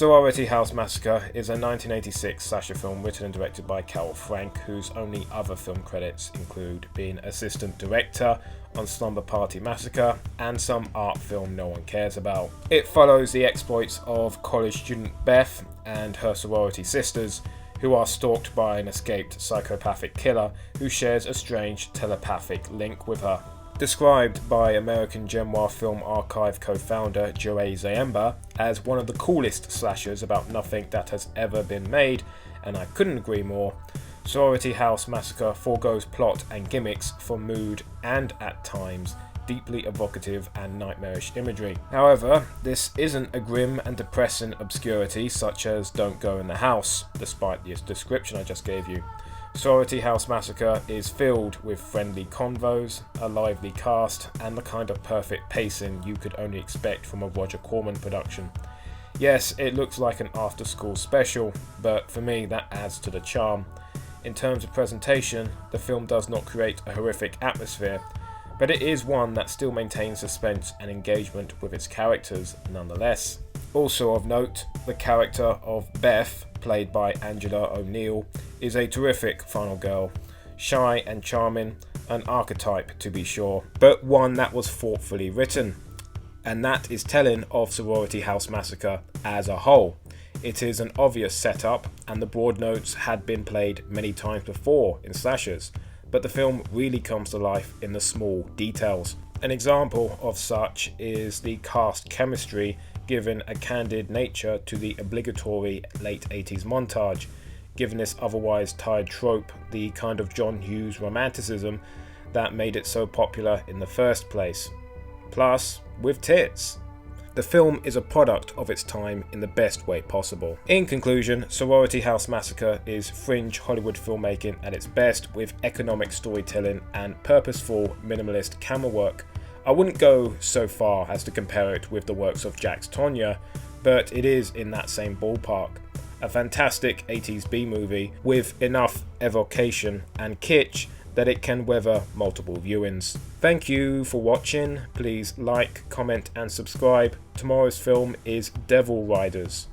Sorority House Massacre is a 1986 slasher film written and directed by Carol Frank, whose only other film credits include being assistant director on Slumber Party Massacre and some art film no one cares about. It follows the exploits of college student Beth and her sorority sisters, who are stalked by an escaped psychopathic killer who shares a strange telepathic link with her. Described by American Gen Noir Film Archive co-founder Joey Zayemba as one of the coolest slashers about nothing that has ever been made, and I couldn't agree more, Sorority House Massacre forgoes plot and gimmicks for mood and, at times, deeply evocative and nightmarish imagery. However, this isn't a grim and depressing obscurity such as Don't Go in the House, despite the description I just gave you. Sorority House Massacre is filled with friendly convos, a lively cast, and the kind of perfect pacing you could only expect from a Roger Corman production. Yes, it looks like an after-school special, but for me that adds to the charm. In terms of presentation, the film does not create a horrific atmosphere, but it is one that still maintains suspense and engagement with its characters nonetheless. Also of note, the character of Beth, played by Angela O'Neill, is a terrific final girl. Shy and charming, an archetype to be sure, but one that was thoughtfully written. And that is telling of Sorority House Massacre as a whole. It is an obvious setup, and the broad notes had been played many times before in slashers, but the film really comes to life in the small details. An example of such is the cast chemistry given a candid nature to the obligatory late 80s montage, given this otherwise tired trope the kind of John Hughes romanticism that made it so popular in the first place. Plus, with tits. The film is a product of its time in the best way possible. In conclusion, Sorority House Massacre is fringe Hollywood filmmaking at its best, with economic storytelling and purposeful minimalist camera work. I wouldn't go so far as to compare it with the works of Jacques Tourneur, but it is in that same ballpark. A fantastic 80s B-movie with enough evocation and kitsch that it can weather multiple viewings. Thank you for watching. Please like, comment and subscribe. Tomorrow's film is Devil Riders.